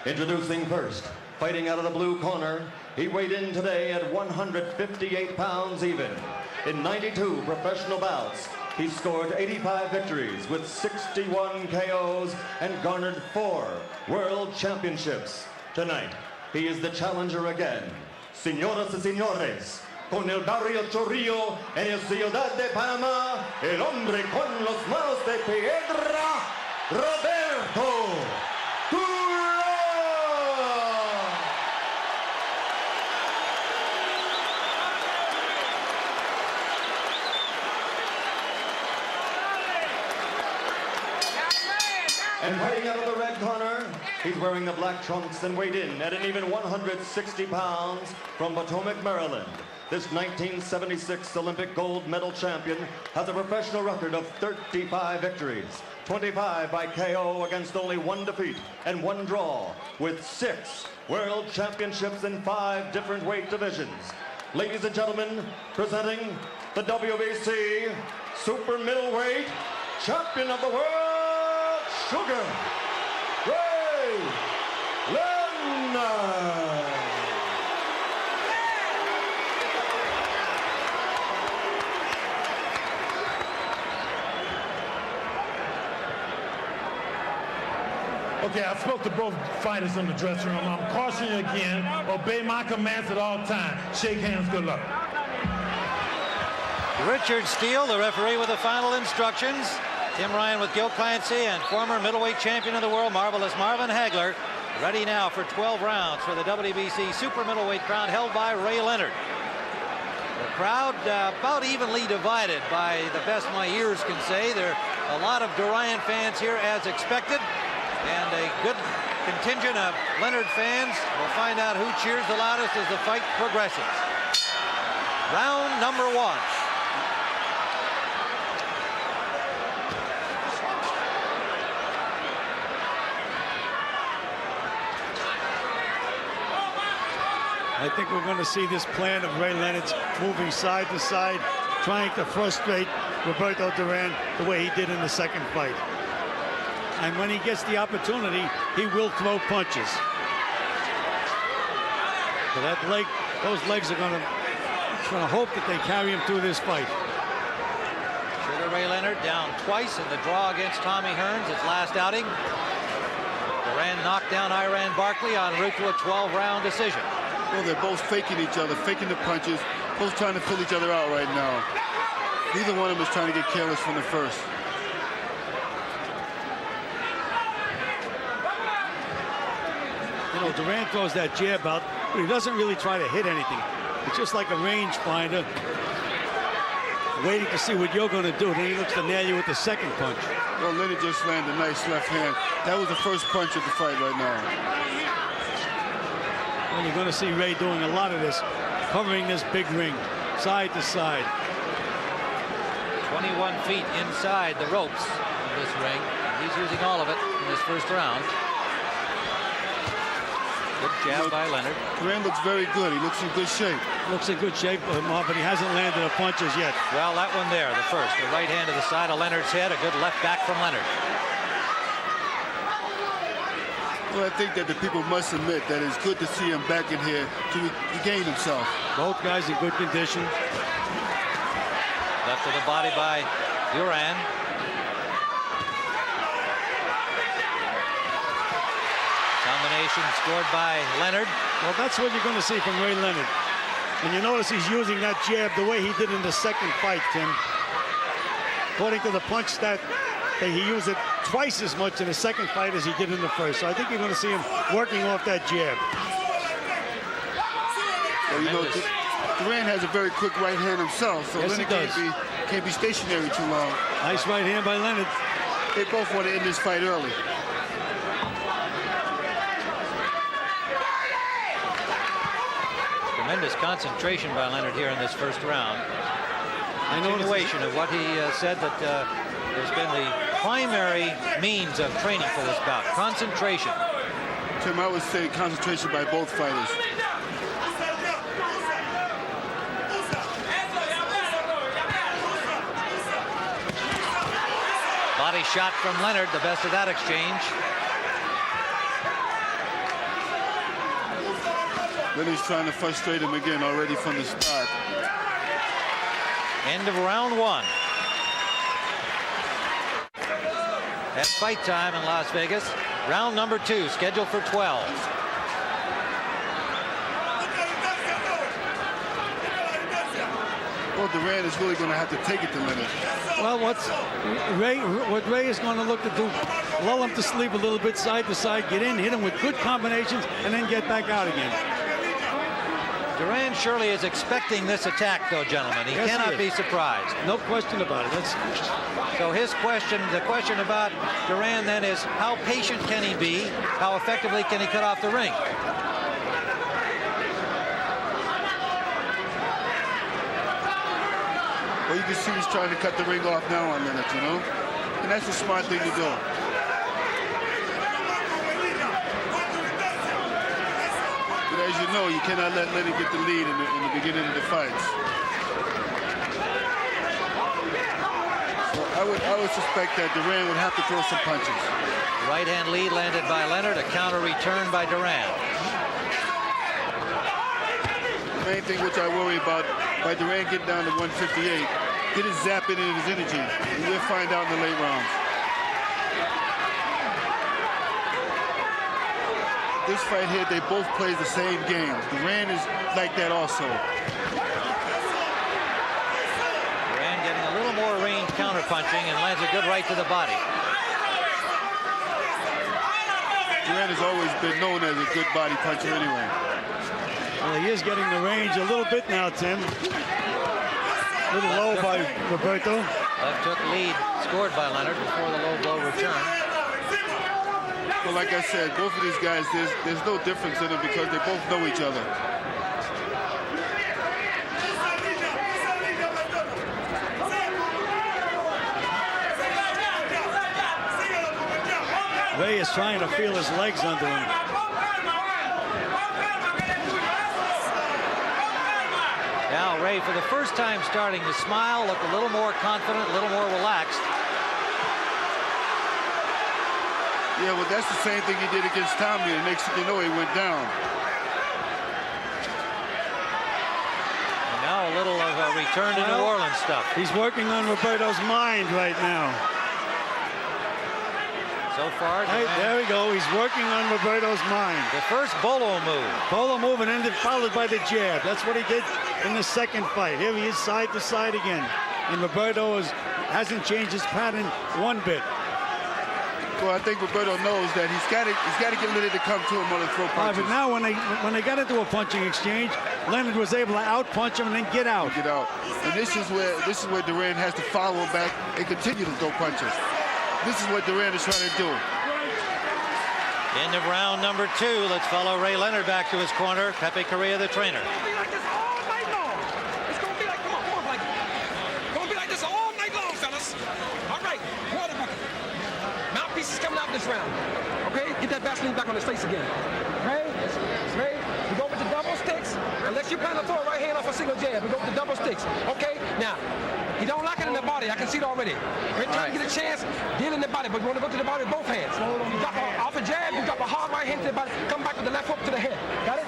Introducing first, fighting out of the blue corner, he weighed in today at 158 pounds even. In 92 professional bouts, he scored 85 victories with 61 KOs and garnered 4 world championships. Tonight, he is the challenger again. Señoras y señores, con el barrio Chorrillo en la ciudad de Panamá, el hombre con los manos de piedra, Roberto Durán. And fighting out of the red corner, he's wearing the black trunks and weighed in at an even 160 pounds from Potomac, Maryland. This 1976 Olympic gold medal champion has a professional record of 35 victories, 25 by KO against only 1 defeat and 1 draw, with 6 world championships in 5 different weight divisions. Ladies and gentlemen, presenting the WBC super middleweight champion of the world, Sugar Ray Leonard. Okay, I spoke to both fighters in the dressing room. I'm cautioning you again, obey my commands at all times. Shake hands, good luck. Richard Steele, the referee, with the final instructions. Tim Ryan with Gil Clancy and former middleweight champion of the world, Marvelous Marvin Hagler, ready now for 12 rounds for the WBC super middleweight crown held by Ray Leonard. The crowd about evenly divided by the best my ears can say. There are a lot of Durán fans here as expected, and a good contingent of Leonard fans. We'll find out who cheers the loudest as the fight progresses. Round number 1. I think we're going to see this plan of Ray Leonard's moving side to side, trying to frustrate Roberto Durán the way he did in the second fight. And when he gets the opportunity, he will throw punches. So that leg, those legs are going to hope that they carry him through this fight. Sugar Ray Leonard down twice in the draw against Tommy Hearns, his last outing. Durán knocked down Iran Barkley en route to a 12-round decision. Well, they're both faking each other, faking the punches, both trying to fill each other out right now. Neither one of them is trying to get careless from the first. You know, Durán throws that jab out, but he doesn't really try to hit anything. It's just like a rangefinder, waiting to see what you're going to do. Then he looks to nail you with the second punch. Well, Leonard just landed a nice left hand. That was the first punch of the fight right now. Well, you're going to see Ray doing a lot of this, covering this big ring, side to side. 21 feet inside the ropes of this ring. He's using all of it in this first round. Good jab by Leonard. Durán looks very good. He looks in good shape. Looks in good shape, but he hasn't landed a punch as yet. Well, that one there, the first. The right hand to the side of Leonard's head. A good left back from Leonard. Well, I think that the people must admit that it's good to see him back in here to regain himself. Both guys in good condition. Left to the body by Durán. Combination scored by Leonard. Well, that's what you're going to see from Ray Leonard. And you notice he's using that jab the way he did in the second fight, Tim. According to the punch stat, he used it twice as much in the second fight as he did in the first. So I think you're going to see him working off that jab. Well, you know, Durán has a very quick right hand himself, so yes, Leonard can't be stationary too long. Nice right hand by Leonard. They both want to end this fight early. Tremendous concentration by Leonard here in this first round. Continuation of what he said, that has been the primary means of training for this bout. Concentration. Tim, I would say concentration by both fighters. Body shot from Leonard, the best of that exchange. Leonard's trying to frustrate him again already from the start. End of round one. At fight time in Las Vegas. Round number 2, scheduled for 12. Well, Durán is really going to have to take it to Leonard. Well, what Ray is going to look to do, lull him to sleep a little bit side to side, get in, hit him with good combinations, and then get back out again. Durán surely is expecting this attack, though, gentlemen. He cannot be surprised. No question about it. So his question, the question about Durán then is, how patient can he be? How effectively can he cut off the ring? Well, you can see he's trying to cut the ring off now on Leonard, you know? And that's a smart thing to do. But as you know, you cannot let Leonard get the lead in the beginning of the fights. So I would suspect that Durán would have to throw some punches. Right-hand lead landed by Leonard, a counter return by Durán. The main thing which I worry about, by Durán getting down to 158, get his zap in his energy, and we'll find out in the late rounds. This fight here, they both play the same game. Durán is like that also. Durán getting a little more range counter-punching and lands a good right to the body. Durán has always been known as a good body puncher anyway. Well, he is getting the range a little bit now, Tim. A little low by Roberto. Left hook lead scored by Leonard before the low blow return. Well, like I said, both of these guys, there's no difference in them because they both know each other. Ray is trying to feel his legs under him. Now Ray, for the first time, starting to smile, look a little more confident, a little more relaxed. Yeah, well, that's the same thing he did against Tommy, and next thing you know, he went down. And now a little of a return to New Orleans stuff. He's working on Roberto's mind right now. So far, Hey, there we go. He's working on Roberto's mind. the first bolo move. Polo move and ended followed by the jab. That's what he did in the second fight. Here he is side to side again. And Roberto hasn't changed his pattern one bit. Well, I think Roberto knows that he's got to get Leonard to come to him on the throw punches. But now when they got into a punching exchange, Leonard was able to out-punch him and then get out. Get out. And this is where Durán has to follow him back and continue to throw punches. This is what Durán is trying to do. End of round number 2. Let's follow Ray Leonard back to his corner. Pepe Correa, the trainer. It's gonna be like this all night long. It's gonna be like, come on, like, gonna be like this all night long, fellas. All right, water bucket. Mouthpiece is coming out this round. Okay, get that Vaseline back on his face again. Ray, we go with the double sticks. Unless you plan to throw a right hand off a single jab, we go with the double sticks. Okay, now. He don't lock it in the body. I can see it already. Every time you get a chance, deal in the body, but you want to go to the body with both hands. You drop off a jab, you drop a hard right hand to the body, come back with the left hook to the head. Got it?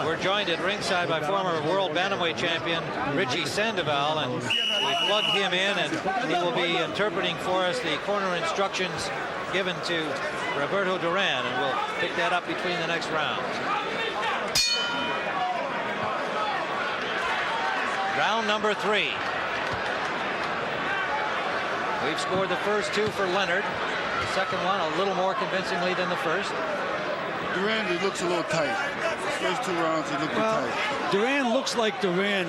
We're joined at ringside by former world bantamweight champion Richie Sandoval, and we plugged him in, and he will be interpreting for us the corner instructions given to Roberto Durán, and we'll pick that up between the next rounds. Round number 3. We've scored the first 2 for Leonard. The second one a little more convincingly than the first. Durán, he looks a little tight. The first 2 rounds, he looked tight. Durán looks like Durán.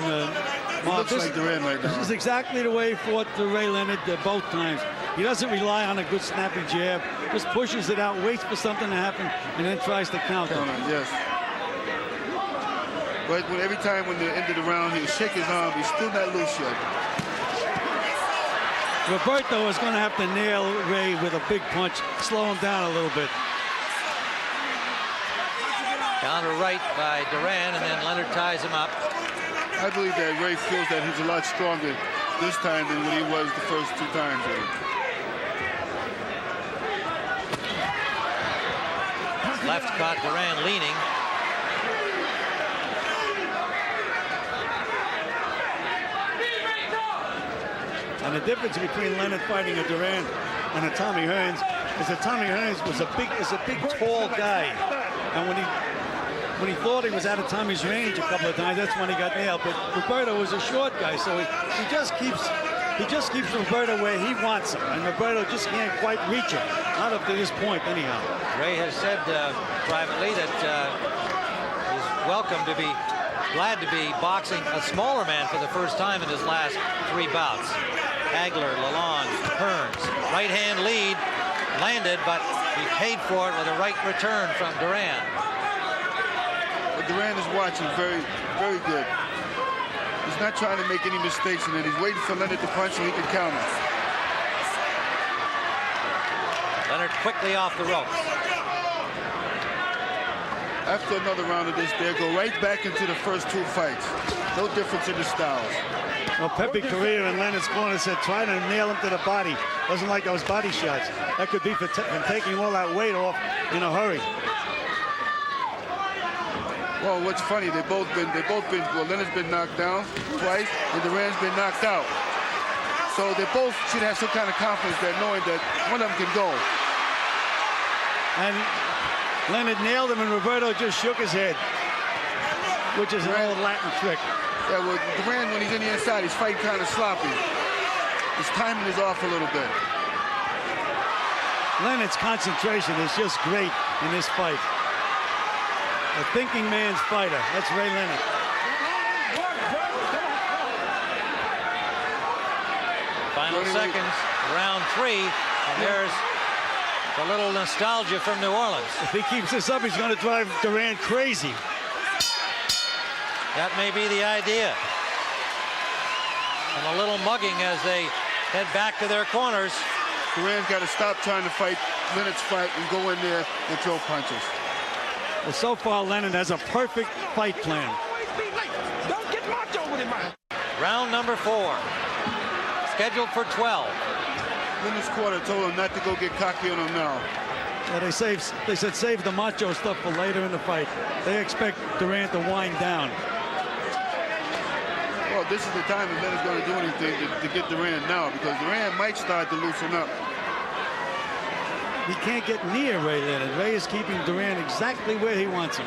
He looks like Durán right now. This is exactly the way he fought Ray Leonard both times. He doesn't rely on a good snappy jab, just pushes it out, waits for something to happen, and then tries to counter. Yes. But every time when they're into the round, he'll shake his arm. He's still not loose yet. Roberto is going to have to nail Ray with a big punch, slow him down a little bit. Counter right by Durán, and then Leonard ties him up. I believe that Ray feels that he's a lot stronger this time than what he was the first 2 times. Left caught Durán leaning. And the difference between Leonard fighting a Durán and a Tommy Hearns is that Tommy Hearns is a big, tall guy. And when he thought he was out of Tommy's range a couple of times, that's when he got nailed. But Roberto was a short guy, so he just keeps Roberto where he wants him, and Roberto just can't quite reach him. Not up to this point, anyhow. Ray has said privately that he's glad to be boxing a smaller man for the first time in his last 3 bouts. Hagler, Lalonde, Hearns, right hand lead, landed, but he paid for it with a right return from Durán. But Durán is watching very, very good. He's not trying to make any mistakes in it. He's waiting for Leonard to punch so he can counter. Leonard quickly off the ropes. After another round of this, they'll go right back into the first 2 fights. No difference in the styles. Well, Pepe Correa in Leonard's corner said try to nail him to the body. Doesn't like those body shots. That could be for taking all that weight off in a hurry. Well, what's funny, well, Leonard's been knocked down twice, and Durán's been knocked out. So they both should have some kind of confidence that knowing that one of them can go. And Leonard nailed him, and Roberto just shook his head, which is an old Latin trick. Yeah, well, Durán, when he's in the inside, he's fighting kind of sloppy. His timing is off a little bit. Leonard's concentration is just great in this fight. A thinking man's fighter. That's Ray Leonard. Final seconds, round 3, and there's a little nostalgia from New Orleans. If he keeps this up, he's going to drive Durán crazy. That may be the idea. And a little mugging as they head back to their corners. Durán's got to stop trying to fight Leonard's fight and go in there and throw punches. Well, so far, Leonard has a perfect fight plan. Don't get macho with him, man. Round number 4. Scheduled for 12. Leonard's corner told him not to go get cocky on him now. Yeah, they said save the macho stuff for later in the fight. They expect Durán to wind down. Well, this is the time that Leonard's going to do anything to get Durán now, because Durán might start to loosen up. He can't get near Ray Leonard. Ray is keeping Durán exactly where he wants him.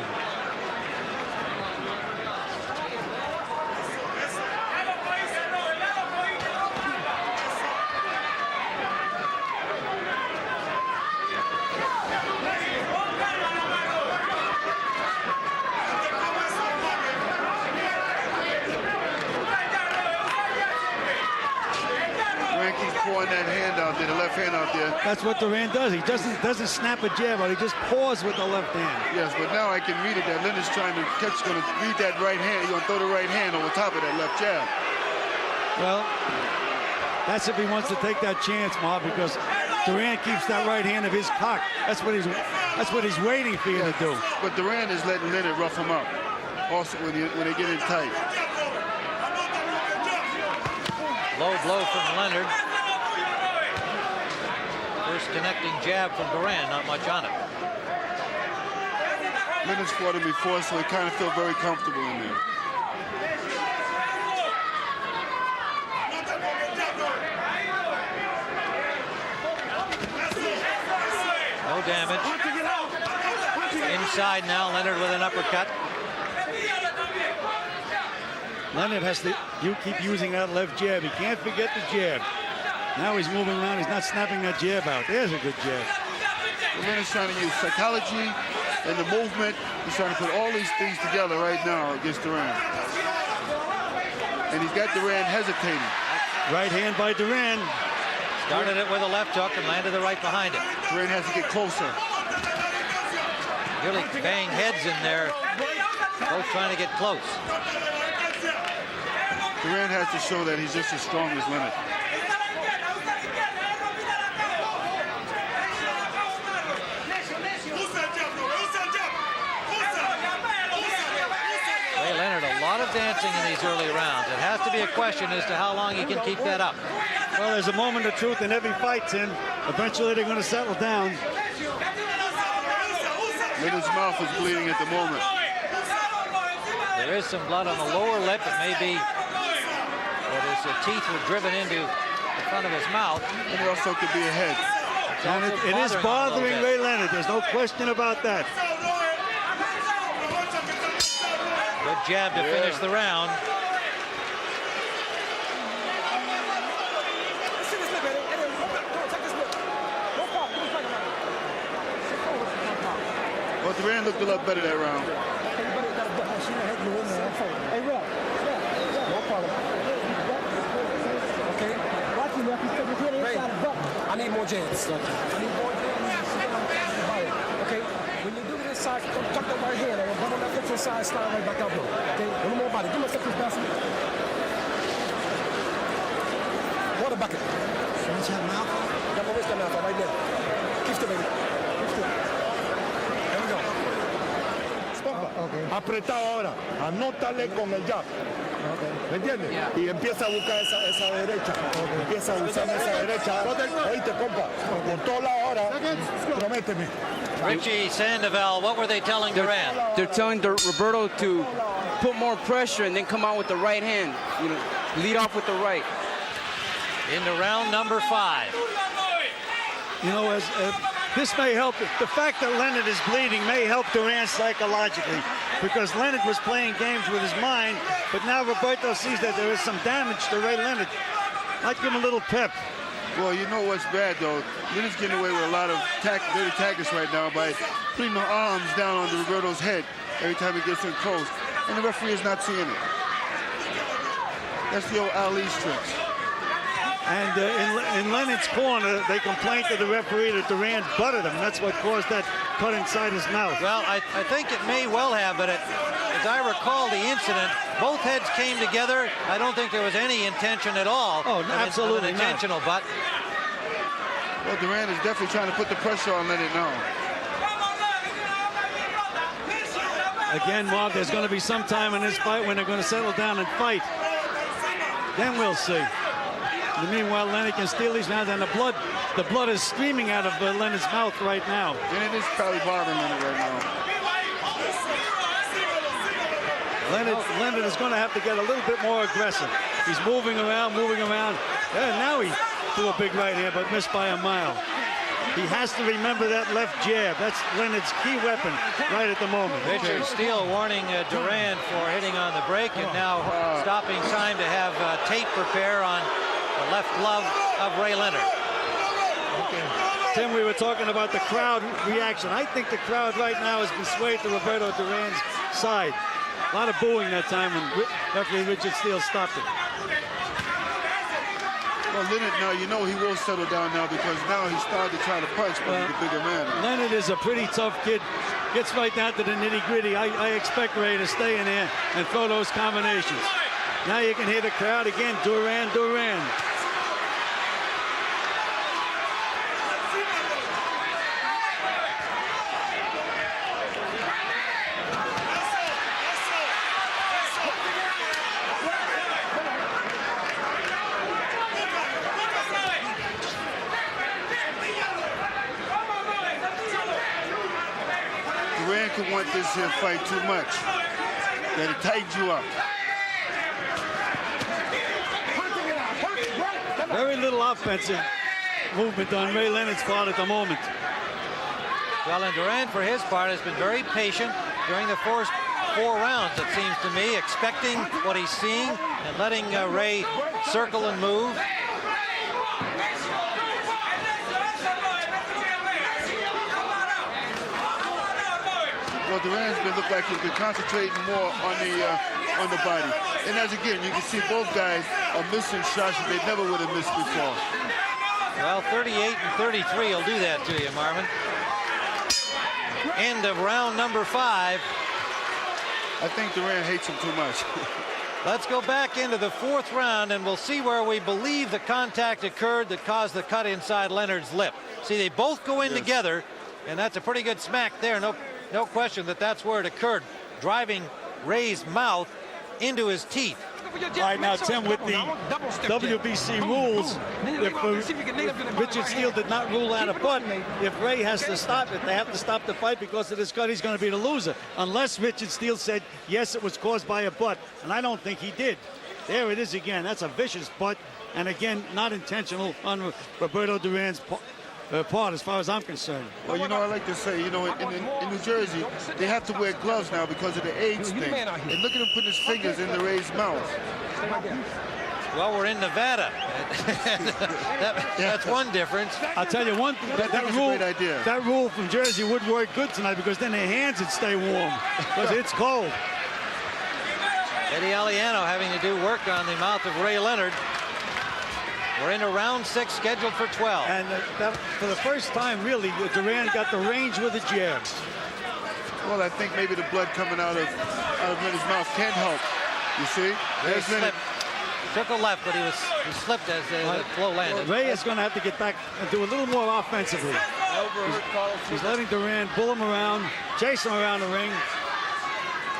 That hand out there, the left hand out there. That's what Durán does. He doesn't snap a jab out. He just paws with the left hand. Yes, but now I can read it that Leonard's trying to catch, going to read that right hand. He's going to throw the right hand over top of that left jab. Well, that's if he wants to take that chance, Ma, because Durán keeps that right hand of his cocked. That's what he's waiting for you to do. But Durán is letting Leonard rough him up. Also, when they get in tight. Low blow from Leonard. First connecting jab from Durán, not much on it. Leonard's fought him before, so he kind of felt very comfortable in there. No damage. Inside now, Leonard with an uppercut. Leonard has to keep using that left jab. He can't forget the jab. Now he's moving around. He's not snapping that jab out. There's a good jab. Leonard's trying to use psychology and the movement. He's trying to put all these things together right now against Durán. And he's got Durán hesitating. Right hand by Durán. Started it with a left hook and landed the right behind it. Durán has to get closer. Really bang heads in there. Both trying to get close. Durán has to show that he's just as strong as Leonard. Ray Leonard, a lot of dancing in these early rounds. It has to be a question as to how long he can keep that up. Well, there's a moment of truth in every fight, Tim. Eventually they're going to settle down. Leonard's mouth is bleeding at the moment. There is some blood on the lower lip. It may be that his teeth were driven into the front of his mouth. And it also could be a head. And it is bothering Ray Leonard. There's no question about that. Good jab to finish the round. Well, Durán looked a lot better that round. Hey, Rob. No problem. Okay. Ray, I need more jabs. I need more jabs. Okay. When you do this side, tuck that right hand. Come on that foot to the side, slide right back out there. Okay. A little more body. Give myself this basket. Water bucket. Got my wrist down now, right there. Keep still, baby. Keep still. There we go. Okay. Apretado ahora, anótale con el jab. ¿Me entiendes? Y empieza a buscar esa derecha. Empieza a usar esa derecha. Oíste, compa, por todos lados ahora, prométeme. Richie Sandoval, what were they telling Durán? They're telling Roberto to put more pressure and then come out with the right hand. You know, lead off with the right. Into round number 5. You know, this may help. The fact that Leonard is bleeding may help Durán psychologically, because Leonard was playing games with his mind, but now Roberto sees that there is some damage to Ray Leonard. I'd give him a little pep. Well, you know what's bad, though? Leonard's getting away with a lot of dirty tactics right now by putting the arms down on Roberto's head every time he gets in close, and the referee is not seeing it. That's the old Ali's tricks. And in Leonard's corner, they complained to the referee that Durán butted him. That's what caused that cut inside his mouth. Well, I think it may well have, but as I recall the incident, both heads came together. I don't think there was any intention at all. Oh, absolutely an intentional butt. Well, Durán is definitely trying to put the pressure on Leonard now. Again, Mark, there's going to be some time in this fight when they're going to settle down and fight. Then we'll see. And meanwhile, Leonard can steal these rounds, and the blood is streaming out of Leonard's mouth right now. And it is probably bothering Leonard right now. Leonard is going to have to get a little bit more aggressive. He's moving around. And now he threw a big right hand, but missed by a mile. He has to remember that left jab. That's Leonard's key weapon right at the moment. Richard Steele warning Durán for hitting on the break, and now stopping time to have tape prepare on the left glove of Ray Leonard. Okay. Tim, we were talking about the crowd reaction. I think the crowd right now has been swayed to Roberto Durán's side. A lot of booing that time when referee Richard Steele stopped it. Well, Leonard now, you know he will settle down now, because now he started to try to punch, but he's a bigger man. Leonard is a pretty tough kid. Gets right down to the nitty-gritty. I expect Ray to stay in there and throw those combinations. Now you can hear the crowd again. Durán. Durán could want this here fight too much. That it tightens you up. Very little offensive movement on Ray Leonard's part at the moment. Well, and Durán, for his part, has been very patient during the first 4 rounds, it seems to me, expecting what he's seeing and letting Ray circle and move. Well, Durán's been looking like he's been concentrating more on the body. And as again, you can see both guys are missing shots that they never would have missed before. Well, 38 and 33 will do that to you, Marvin. End of round number 5. I think Durán hates him too much. Let's go back into the 4th round, and we'll see where we believe the contact occurred that caused the cut inside Leonard's lip. See, they both go in together, and that's a pretty good smack there. No question that that's where it occurred, driving Ray's mouth into his teeth. All right, now, Tim, with the WBC rules, if Richard Steele did not rule out a butt, if Ray has to stop it, they have to stop the fight because of this cut. He's going to be the loser. Unless Richard Steele said, yes, it was caused by a butt. And I don't think he did. There it is again. That's a vicious butt. And again, not intentional on Roberto Duran's part, as far as I'm concerned. Well, you know, I like to say, you know, in New Jersey, they have to wear gloves now because of the AIDS thing. And look at him putting his fingers in the Ray's mouth. Well, we're in Nevada. That's one difference. I'll tell you one thing. That rule from Jersey would work good tonight because then their hands would stay warm because it's cold. Eddie Aliano having to do work on the mouth of Ray Leonard. We're into round 6, scheduled for 12. And for the first time, really, Durán got the range with the jabs. Well, I think maybe the blood coming out of Leonard's mouth can help. You see? There's Leonard. Took a left, but he slipped as the flow landed. Ray is going to have to get back and do a little more offensively. He's letting Durán pull him around, chase him around the ring.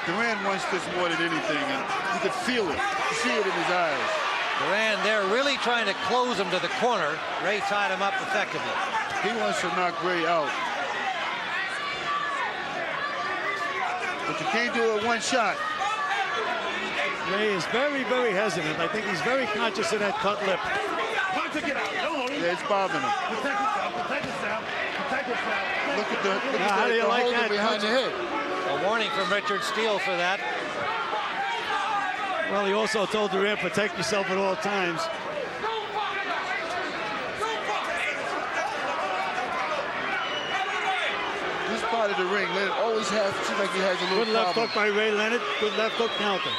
Durán wants this more than anything, and you could feel it. You see it in his eyes. Durán, they're really trying to close him to the corner. Ray tied him up effectively. He wants to knock Ray out. But you can't do it one shot. Ray is very, very hesitant. I think he's very conscious of that cut lip. Yeah, it's bothering him. Look at the holder behind the head. A warning from Richard Steele for that. Well, he also told Durán, protect yourself at all times. This part of the ring, Leonard always seems like he has a little Good left hook by Ray Leonard. Good left hook counter.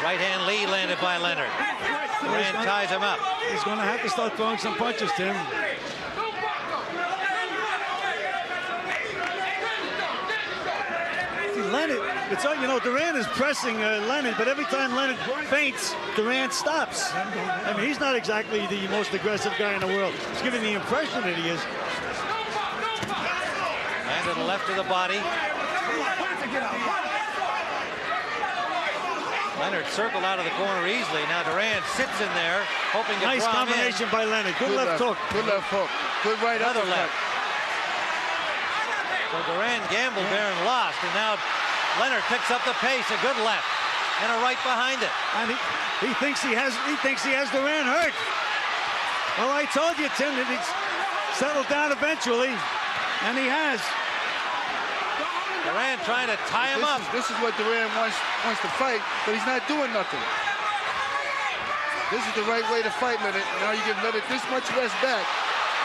Right hand lead landed by Leonard. Durán ties him up. He's going to have to start throwing some punches, Tim. See, Leonard, it's you know, Durán is pressing Leonard, but every time Leonard feints, Durán stops. I mean, he's not exactly the most aggressive guy in the world. He's giving the impression that he is. And to the left of the body. Leonard circled out of the corner easily. Now Durán sits in there, hoping to nice combination by Leonard. Good left hook. Good left hook. Good right other left. So Durán gambled there and lost, and now Leonard picks up the pace. A good left and a right behind it. And he thinks he has Durán hurt. Well, I told you, Tim, that he's settled down eventually, and he has. Durán trying to tie him up. This is what Durán wants to fight, but he's not doing nothing. This is the right way to fight, Leonard. Now you give Leonard this much rest back.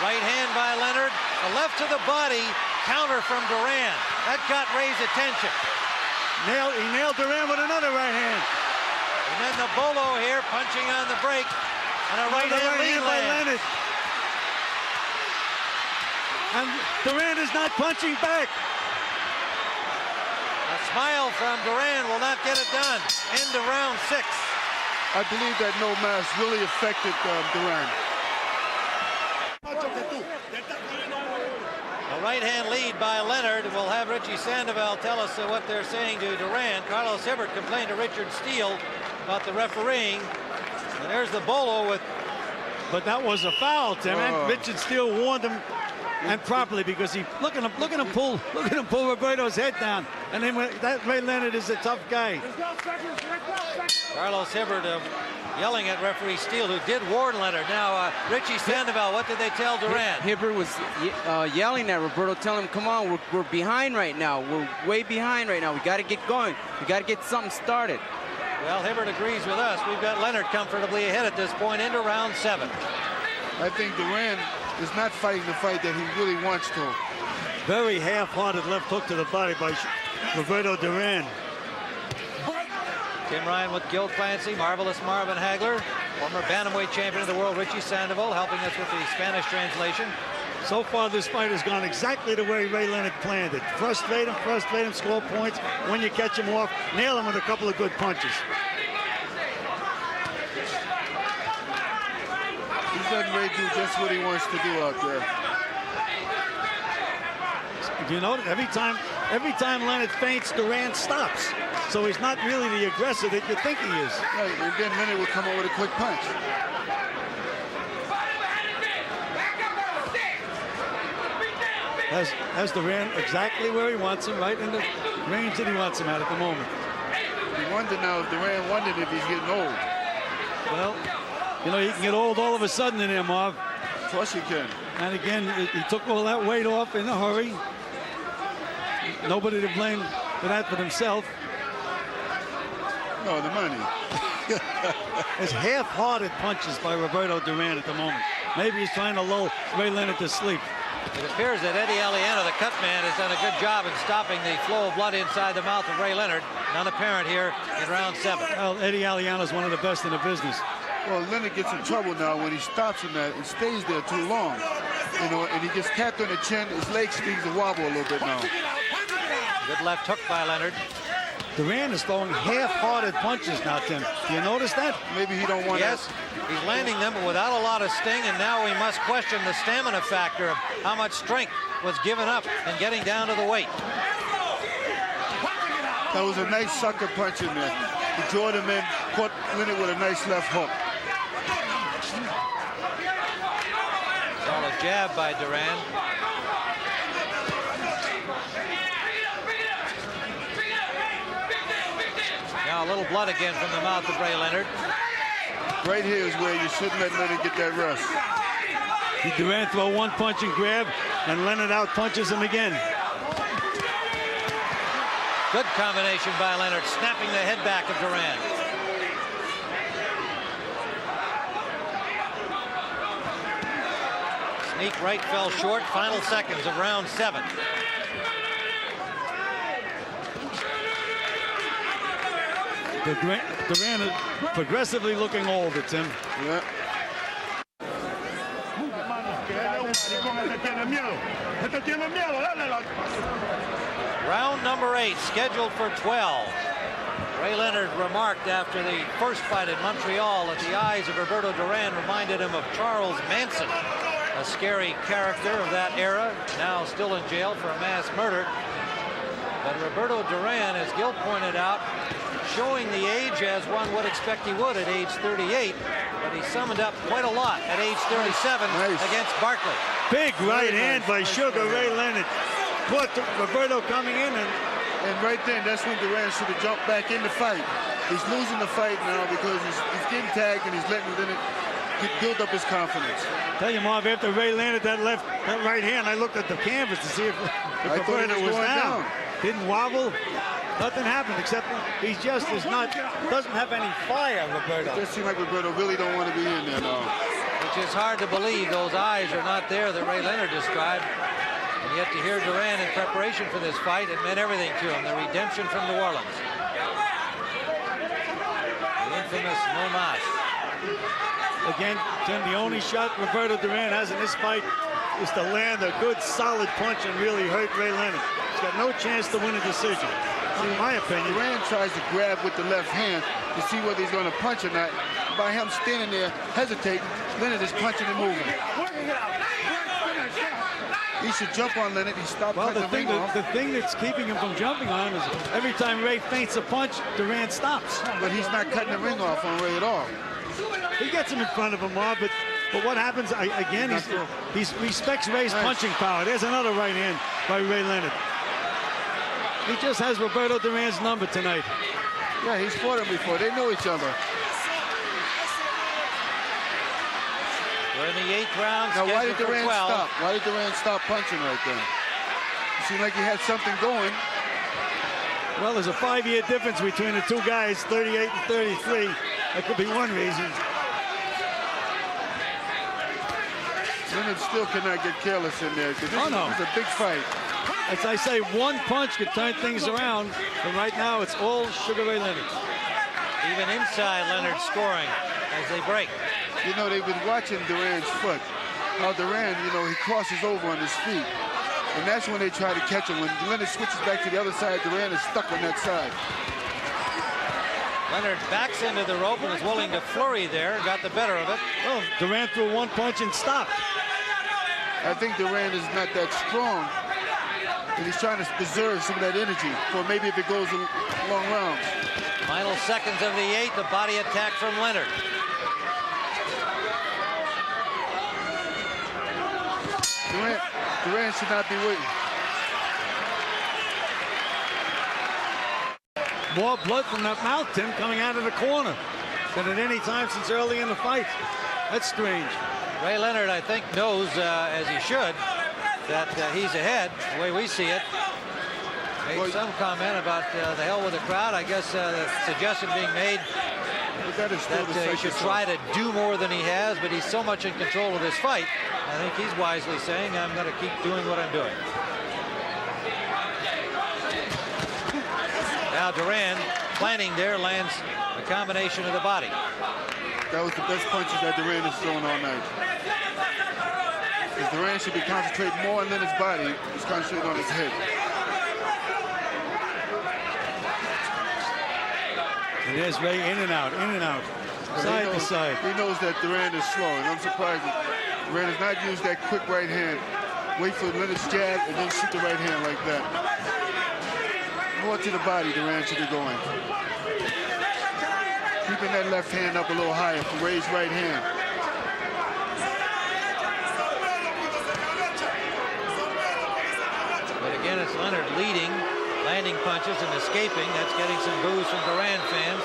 Right hand by Leonard. A left to the body. Counter from Durán. That got Ray's attention. He nailed Durán with another right hand. And then the bolo here, punching on the break. And a right hand lead by Leonard. And Durán is not punching back. A smile from Durán will not get it done. End of round 6. I believe that no mask really affected Durán. A right-hand lead by Leonard. We'll have Richie Sandoval tell us what they're saying to Durán. Carlos Hibbert complained to Richard Steele about the refereeing. And there's the bolo with... But that was a foul, Tim. And Richard Steele warned him, and properly, because he look at him pull Roberto's head down. And then that Ray Leonard is a tough guy. Carlos Hibbert yelling at referee Steele, who did warn Leonard. Now Richie Sandoval, what did they tell Durán? Hibbert was yelling at Roberto, telling him, come on, we're behind right now. We're way behind right now. We got to get going. We got to get something started. Well, Hibbert agrees with us. We've got Leonard comfortably ahead at this point into round 7. I think Durán is not fighting the fight that he really wants to. Very half-hearted left hook to the body by Roberto Durán. Tim Ryan with Gil Clancy, Marvelous Marvin Hagler, former bantamweight champion of the world Richie Sandoval, helping us with the Spanish translation. So far, this fight has gone exactly the way Ray Leonard planned it. Frustrate him, score points. When you catch him off, nail him with a couple of good punches. letting Ray do just what he wants to do out there. You know, every time Leonard feints, Durán stops. So he's not really the aggressor that you think he is. Right, and then Leonard will come up with a quick punch. Has Durán exactly where he wants him, right in the range that he wants him at the moment. You wonder now if Durán wondered if he's getting old. Well, you know, he can get old all of a sudden in there, Marv. Of course he can. And again, he took all that weight off in a hurry. Nobody to blame for that but himself. No, the money. It's half-hearted punches by Roberto Durán at the moment. Maybe he's trying to lull Ray Leonard to sleep. It appears that Eddie Aliano, the cut man, has done a good job in stopping the flow of blood inside the mouth of Ray Leonard. None apparent here in round 7. Well, Eddie Aliano is one of the best in the business. Well, Leonard gets in trouble now when he stops in that and stays there too long. You know, and he gets tapped on the chin. His leg seems to wobble a little bit now. Good left hook by Leonard. Durán is throwing half-hearted punches now, Tim. Do you notice that? Maybe he don't want Yes, he's landing them, but without a lot of sting, and now we must question the stamina factor of how much strength was given up in getting down to the weight. That was a nice sucker punch in there. He drawed him in, caught Leonard with a nice left hook. It's all a jab by Durán. Now a little blood again from the mouth of Ray Leonard. Right here is where you shouldn't let Leonard get that rest. Durán throw one punch and grab, and Leonard out punches him again. Good combination by Leonard, snapping the head back of Durán. Sneak right fell short. Final seconds of round 7. Durán is progressively looking older, Tim. Yeah. Round number 8, scheduled for 12. Ray Leonard remarked after the first fight in Montreal that the eyes of Roberto Durán reminded him of Charles Manson, a scary character of that era, now still in jail for a mass murder. But Roberto Durán, as Gil pointed out, showing the age as one would expect he would at age 38, but he summoned up quite a lot at age 37 against Barkley. Big right hand by Sugar Ray Leonard. Put Roberto coming in, and right then, that's when Durán should have jumped back in the fight. He's losing the fight now because he's getting tagged and he's letting Leonard build up his confidence. Tell you, Marv, after Ray landed that right hand, I looked at the canvas to see if Roberto was down. Didn't wobble. Nothing happened except he just doesn't have any fire, Roberto. It just seems like Roberto really don't want to be in there now. Which is hard to believe. Those eyes are not there that Ray Leonard described. And yet to hear Durán in preparation for this fight, it meant everything to him. The redemption from New Orleans. The infamous no mas. Again, Tim, the only shot Roberto Durán has in this fight is to land a good, solid punch and really hurt Ray Leonard. He's got no chance to win a decision, in my opinion. Durán tries to grab with the left hand to see whether he's going to punch or not. By him standing there, hesitating, Leonard is punching and moving. He should jump on Leonard. He stopped cutting the ring off. The thing that's keeping him from jumping on is every time Ray feints a punch, Durán stops. But he's not cutting the ring off on Ray at all. He gets him in front of him, Marv, but what happens, again, he respects Ray's punching power. There's another right hand by Ray Leonard. He just has Roberto Durán's number tonight. Yeah, he's fought him before. They know each other. We're in the 8th round. Now, why did Durán 12. stop? Why did Durán stop punching right then? It seemed like he had something going. Well, there's a 5-year difference between the two guys, 38 and 33. That could be one reason. Leonard still cannot get careless in there because it's a big fight. As I say, one punch could turn things around, but right now it's all Sugar Ray Leonard. Even inside, Leonard scoring as they break. You know, they've been watching Durán's foot. How Durán, you know, he crosses over on his feet. And that's when they try to catch him. When Leonard switches back to the other side, Durán is stuck on that side. Leonard backs into the rope and is willing to flurry there. Got the better of it. Well, Durán threw one punch and stopped. I think Durán is not that strong, and he's trying to preserve some of that energy for maybe if it goes in long rounds. Final seconds of the 8th, the body attack from Leonard. Durán should not be waiting. More blood from that mouth, Tim, coming out of the corner than at any time since early in the fight. That's strange. Ray Leonard, I think, knows, as he should, that he's ahead, the way we see it. Made some comment about the hell with the crowd. I guess the suggestion being made that he should try to do more than he has, but he's so much in control of this fight. I think he's wisely saying, I'm going to keep doing what I'm doing. Now Durán, planning there, lands a combination of the body. That was the best punches that Durán has thrown all night. Because Durán should be concentrating more on Leonard's body. He's concentrating on his head. And there's Ray in and out, side to side. He knows that Durán is slow, and I'm surprised that Durán has not used that quick right hand. Wait for Leonard's jab and then shoot the right hand like that. More to the body, Durán should be going. Keeping that left hand up a little higher for Ray's right hand. But again, it's Leonard leading, landing punches and escaping. That's getting some boos from Durán fans.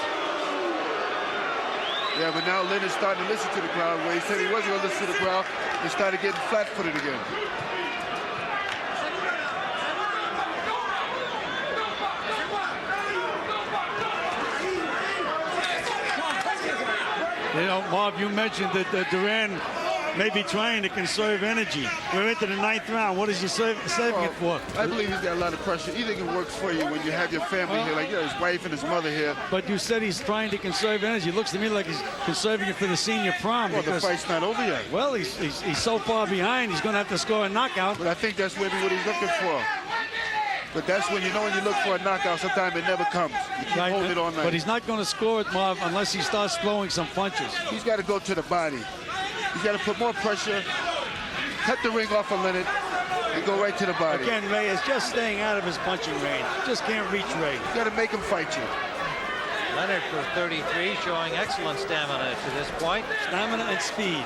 Yeah, but now Leonard's starting to listen to the crowd. Where he said he wasn't going to listen to the crowd, he started getting flat-footed again. You know, Marv, you mentioned that Durán may be trying to conserve energy. We're into the 9th round. What is he saving it for? I believe he's got a lot of pressure. Either it works for you when you have your family here, like his wife and his mother here. But you said he's trying to conserve energy. It looks to me like he's conserving it for the senior prom. Well, the fight's not over yet. Well, he's so far behind, he's going to have to score a knockout. But I think that's maybe what he's looking for. But that's when you know when you look for a knockout, sometimes it never comes. You keep holding it all night. But he's not going to score it, Marv, unless he starts throwing some punches. He's got to go to the body. He's got to put more pressure, cut the ring off of Leonard, and go right to the body. Again, Ray is just staying out of his punching range. Just can't reach Ray. You got to make him fight you. Leonard for 33, showing excellent stamina to this point. Stamina and speed.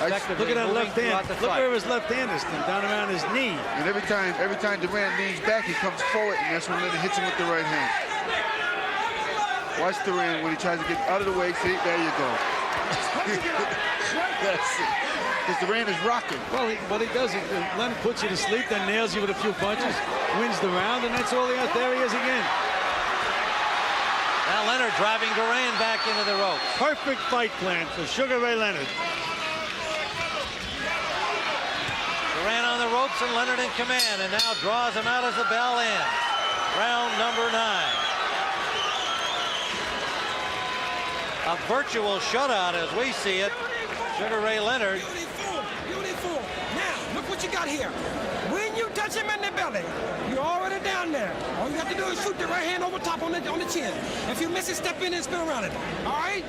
Look at that left hand. Look where his left hand is, down around his knee. And every time Durán leans back, he comes forward, and that's when Leonard hits him with the right hand. Watch Durán when he tries to get out of the way. See, there you go. That's it. Because Durán is rocking. Well, what he does is Leonard puts you to sleep, then nails you with a few punches, wins the round, and that's all he has. There he is again. Now Leonard driving Durán back into the ropes. Perfect fight plan for Sugar Ray Leonard. Durán on the ropes and Leonard in command, and now draws him out as the bell ends. Round number 9. A virtual shutout as we see it. Sugar Ray Leonard. Beautiful. Now, look what you got here. When you touch him in the belly, you're already down there. All you have to do is shoot the right hand over top on the chin. If you miss it, step in and spin around it. All right?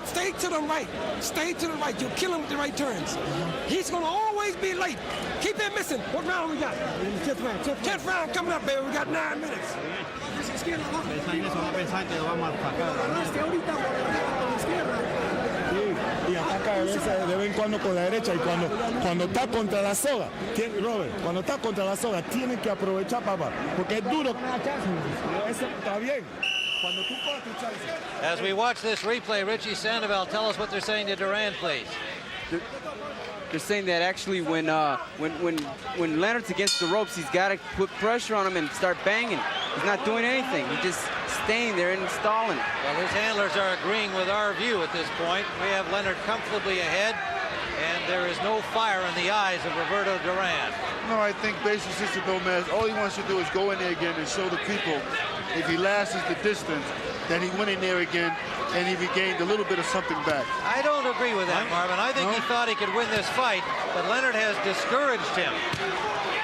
Stay to the right. Stay to the right. You'll kill him with the right turns. He's going to always be late. Keep him missing. What round we got? 10th round. 10th round coming up, baby. We got 9 minutes. Y ataca de vez en cuando con la derecha, y cuando está contra la soga, Robert, cuando está contra la soga, tiene que aprovechar, papá, porque es duro. Eso está bien. Cuando tú coges tu chance. As we watch this replay, Richie Sandoval, tell us what they're saying to Durán, please. They're saying that actually when Leonard's against the ropes, he's got to put pressure on him and start banging. He's not doing anything. He's just staying there and stalling. Well, his handlers are agreeing with our view at this point. We have Leonard comfortably ahead, and there is no fire in the eyes of Roberto Durán. No, I think basically, Sister Gomez, all he wants to do is go in there again and show the people if he lasts the distance, then he went in there again and he regained a little bit of something back. I don't agree with that, Marvin. I think he thought he could win this fight, but Leonard has discouraged him.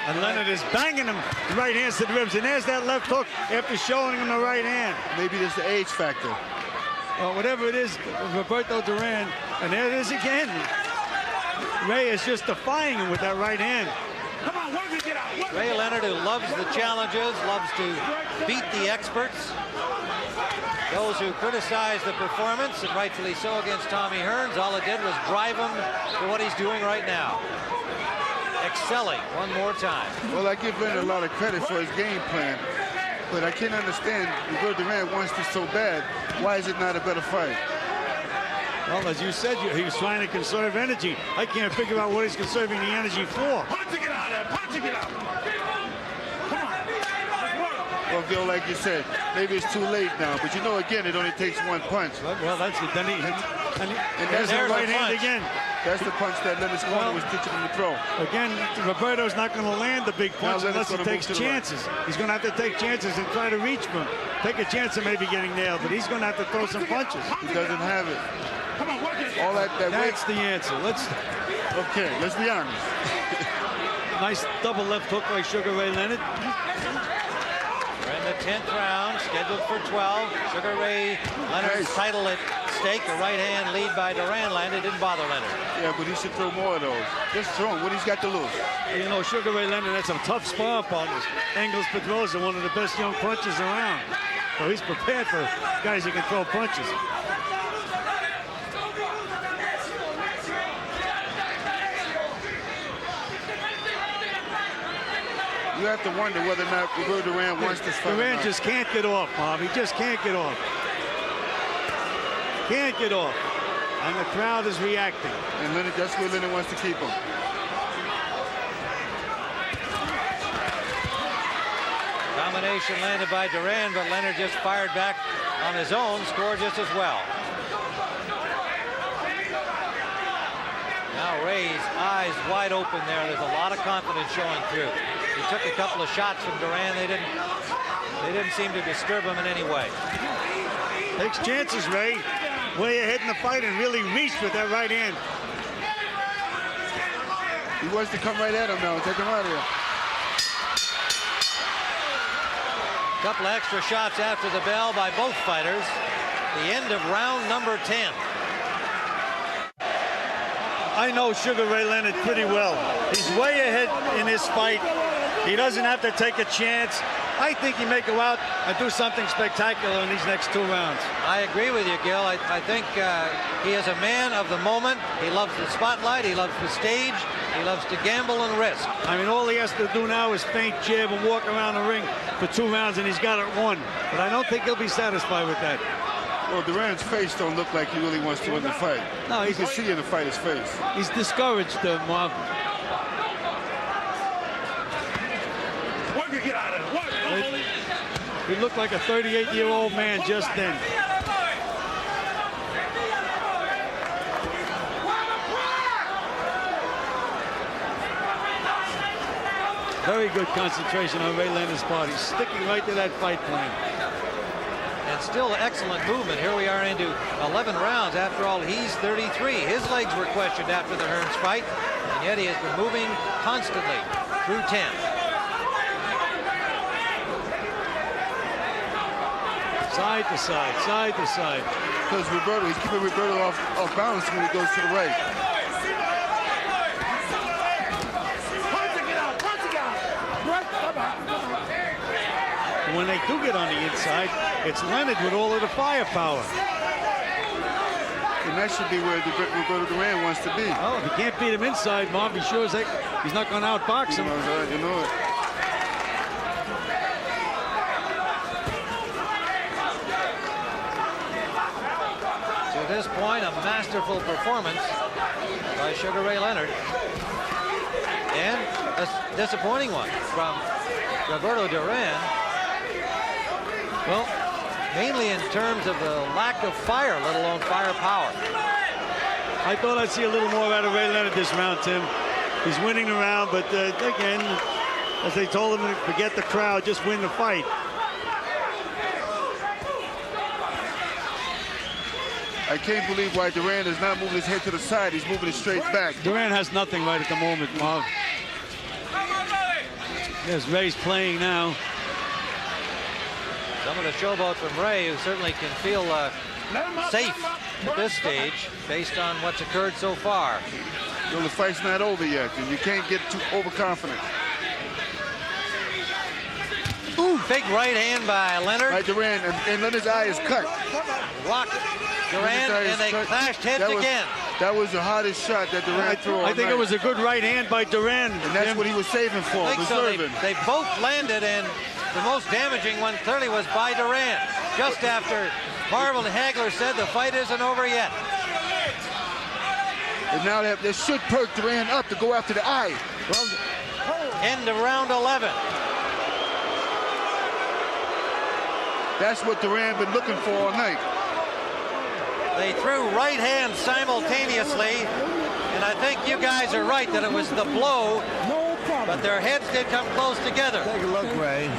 And Leonard is banging him right hands to the ribs, and there's that left hook after showing him the right hand. Maybe there's the age factor. whatever it is, Roberto Durán, and there it is again. Ray is just defying him with that right hand. Come on, work it, get out. Ray Leonard, who loves the challenges, loves to beat the experts. Those who criticize the performance, and rightfully so, against Tommy Hearns, all it did was drive him to what he's doing right now. Excelling one more time. Well, I give Leonard a lot of credit for his game plan, but I can't understand Roberto Durán wants this so bad. Why is it not a better fight? Well, as you said, he was trying to conserve energy. I can't figure out what he's conserving the energy for. Punching it out there, punching it out. Come on. Well, Gil, like you said, maybe it's too late now, but you know, again, it only takes one punch. Well, that's it. Then there's the the right hand punch. again. That's the punch that Leonard's corner was teaching him to throw. Again, Roberto's not going to land the big punch Now unless he Leonard's gonna takes move to the right. chances. He's going to have to take chances and try to reach for him. Take a chance of maybe getting nailed, but he's going to have to throw some punches. He doesn't have it. Come on, work it. All that weight. That's the answer. Okay, let's be honest. Nice double left hook by Sugar Ray Leonard. We're in the 10th round, scheduled for 12. Sugar Ray Leonard's Nice. title at stake. A right hand lead by Durán landed. Didn't bother Leonard. Yeah, but he should throw more of those. Just throw him. What he's got to lose? You know, Sugar Ray Leonard had some tough sparring partners. Engels Pedrosa, one of the best young punchers around. So he's prepared for guys who can throw punches. You have to wonder whether or not Roberto Durán wants this fight. Durán just can't get off, Bob. He just can't get off. Can't get off. And the crowd is reacting. And Leonard, that's where Leonard wants to keep him. Combination landed by Durán, but Leonard just fired back on his own, scored just as well. Now Ray's eyes wide open there. There's a lot of confidence showing through. He took a couple of shots from Durán. They didn't seem to disturb him in any way. Takes chances, Ray. Way ahead in the fight and really reached with that right hand. He wants to come right at him now and take him out of here. Couple of extra shots after the bell by both fighters. The end of round number 10. I know Sugar Ray Leonard pretty well. He's way ahead in this fight. He doesn't have to take a chance. I think he may go out and do something spectacular in these next 2 rounds. I agree with you, Gil. I think he is a man of the moment. He loves the spotlight. He loves the stage. He loves to gamble and risk. I mean, all he has to do now is feint, jab, and walk around the ring for 2 rounds, and he's got it won. But I don't think he'll be satisfied with that. Well, Durán's face don't look like he really wants to win the fight. No, you can see in the fighter's face. He's discouraged, Marv. Work it, get out of there. Work it. He looked like a 38-year-old man just then. Very good concentration on Ray Leonard's part. He's sticking right to that fight plan. And still excellent movement. Here we are into 11 rounds. After all, he's 33. His legs were questioned after the Hearns fight, and yet he has been moving constantly through 10. Side to side, side to side. Because Roberto, he's keeping Roberto off balance when he goes to the right. When they do get on the inside, it's Leonard with all of the firepower. And that should be where Roberto Durán wants to be. Oh, if he can't beat him inside, Marv, he's sure as heck he's not going to outbox him. You know it. To this point, a masterful performance by Sugar Ray Leonard. And a disappointing one from Roberto Durán. Well, mainly in terms of the lack of fire, let alone firepower. I thought I'd see a little more out of Ray Leonard this round, Tim. He's winning the round, but again, as they told him, forget the crowd, just win the fight. I can't believe why Durán is not moving his head to the side. He's moving it straight back. Durán has nothing right at the moment, Marv. There's Ray's playing now. Some of the showboat from Ray, who certainly can feel safe at this stage based on what's occurred so far. You know, the fight's not over yet, and you can't get too overconfident. Ooh, big right hand by Leonard. By Durán, and Leonard's eye is cut. Blocked Durán, and they clashed heads again. That was the hardest shot that Durán threw all I think night. it was a good right hand by Durán. And that's what he was saving for, reserving. So they both landed, and the most damaging one clearly was by Durán. Just after Marvin Hagler said the fight isn't over yet. And now they should perk Durán up to go after the eye. End of round 11. That's what Durán been looking for all night. They threw right hands simultaneously, and I think you guys are right that it was the blow, but their heads did come close together. Take a look, Ray.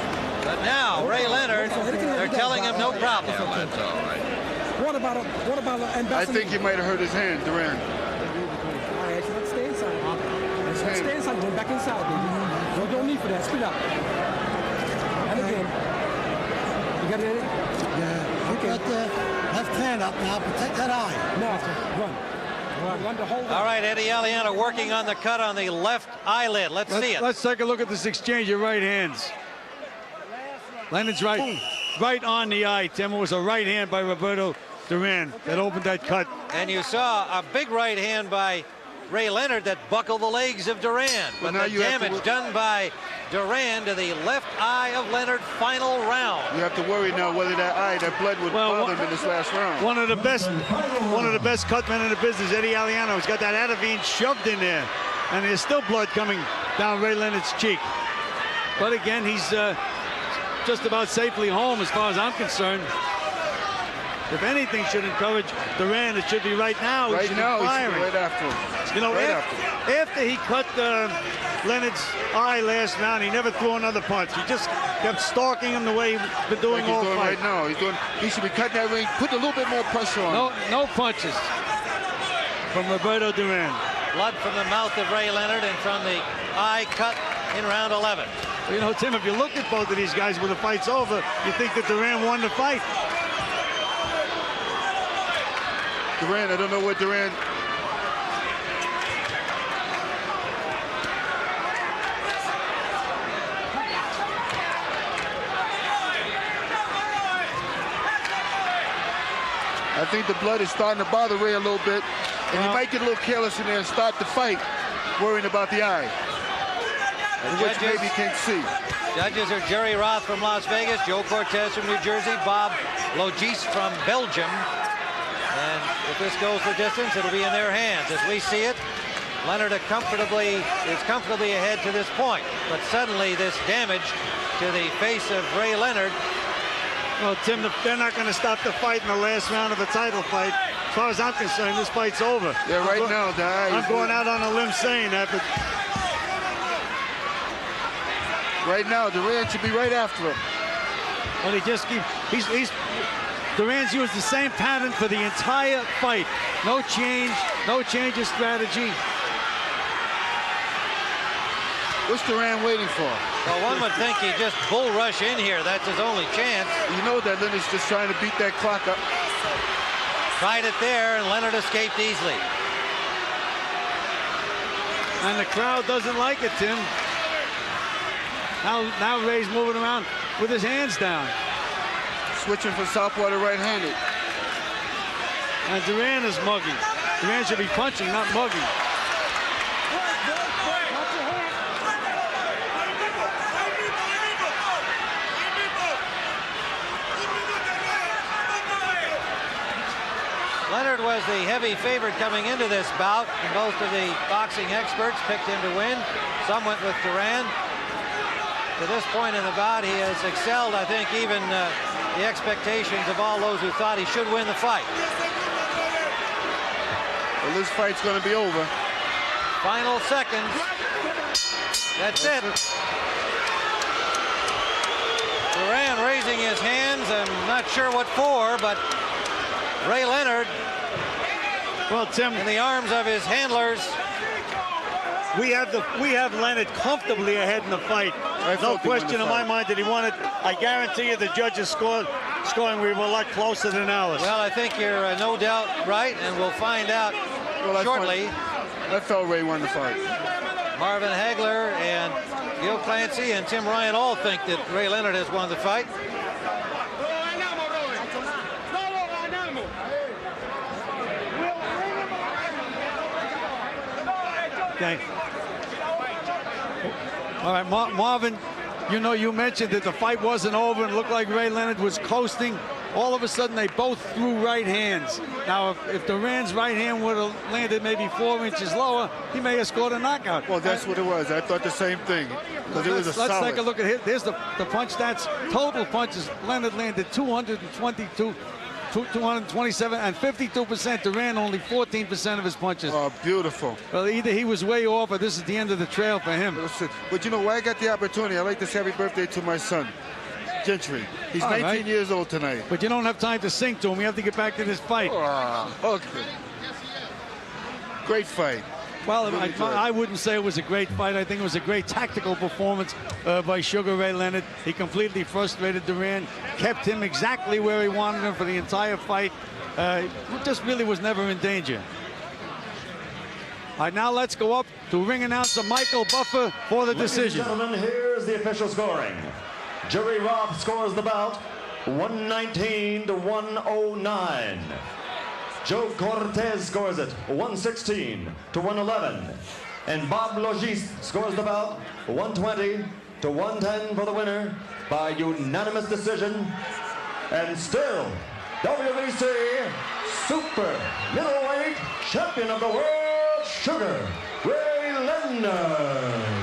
But now, Ray Leonard, they're telling him no problem. That's all right. What about I think he might have hurt his hand, Durán. All right, let's stay inside. Let's stay inside. Go back inside, baby. No need for that. Spit out. And again. You got it? Yeah. Okay. Got the left hand up now. Protect that eye. Now, run. Run to hold. All right, Eddie Aliana working on the cut on the left eyelid. Let's see it. Let's take a look at this exchange of right hands. Leonard's right on the eye, Tim. It was a right hand by Roberto Durán that opened that cut. And you saw a big right hand by Ray Leonard that buckled the legs of Durán. But the damage done by Durán to the left eye of Leonard, final round. You have to worry now whether that blood would bother him in this last round. One of the best cutmen in the business, Eddie Aliano, has got that Atavine shoved in there, and there's still blood coming down Ray Leonard's cheek. But again, he's just about safely home as far as I'm concerned. If anything should encourage Durán, it should be right now. Right now, he should be right after him. You know, after he cut Leonard's eye last round, he never threw another punch. He just kept stalking him the way he's been doing all fight. Right now. He should be cutting that ring, put a little bit more pressure on him. No punches from Roberto Durán. Blood from the mouth of Ray Leonard and from the eye cut in round 11. You know, Tim, if you look at both of these guys when the fight's over, you think that Durán won the fight. Durán, I don't know what Durán. I think the blood is starting to bother Ray a little bit, and he might get a little careless in there and start the fight, worrying about the eye, which maybe he can't see. Judges are Jerry Roth from Las Vegas, Joe Cortez from New Jersey, Bob Logis from Belgium. And if this goes the distance, it'll be in their hands. As we see it, Leonard is comfortably ahead to this point. But suddenly this damage to the face of Ray Leonard. Well, Tim, they're not going to stop the fight in the last round of the title fight. As far as I'm concerned, this fight's over. Yeah, right now, the eye. I'm going out on a limb saying that, but right now, Durán should be right after him. Well, he just keeps. Durán's used the same pattern for the entire fight. No change of strategy. What's Durán waiting for? Well, one would think he'd just bull rush in here. That's his only chance. You know that Leonard's just trying to beat that clock up. Tried it there, and Leonard escaped easily. And the crowd doesn't like it, Tim. Now Ray's moving around with his hands down. Switching from southpaw to right-handed. And Durán is mugging. Durán should be punching, not mugging. Leonard was the heavy favorite coming into this bout, and most of the boxing experts picked him to win. Some went with Durán. To this point in the bout, he has excelled, I think, even the expectations of all those who thought he should win the fight. Well, this fight's going to be over. Final seconds. That's it. Durán raising his hands. I'm not sure what for, but Ray Leonard, well, Tim, in the arms of his handlers. We have Leonard comfortably ahead in the fight. No question in my mind that he won it. I guarantee you the judges scored scoring we were a lot closer than ours. Well, I think you're no doubt right, and we'll find out shortly. I felt Ray won the fight. Marvin Hagler and Gil Clancy and Tim Ryan all think that Ray Leonard has won the fight. Okay. All right, Marvin, you know, you mentioned that the fight wasn't over and looked like Ray Leonard was coasting. All of a sudden, they both threw right hands. Now, if Duran's right hand would have landed maybe 4 inches lower, he may have scored a knockout. Well, that's what it was. I thought the same thing. Because it was a solid. Let's take a look at it. There's the punch stats. Total punches. Leonard landed 222, 227, and 52%. Duran only 14% of his punches. Oh, beautiful. Well, either he was way off or this is the end of the trail for him. But you know why I got the opportunity? I'd like to say happy birthday to my son, Gentry. He's 19 years old tonight. But you don't have time to sing to him. We have to get back to this fight. Okay. Great fight. Well, Really I wouldn't say it was a great fight. I think it was a great tactical performance by Sugar Ray Leonard. He completely frustrated Durán, kept him exactly where he wanted him for the entire fight. Just really was never in danger. All right, now let's go up to ring announcer Michael Buffer for the decision. Ladies and gentlemen, here's the official scoring. Jerry Roth scores the bout 119 to 109. Joe Cortez scores it 116 to 111. And Bob Logis scores the bout 120 to 110 for the winner by unanimous decision. And still, WBC Super Middleweight Champion of the World, Sugar Ray Leonard.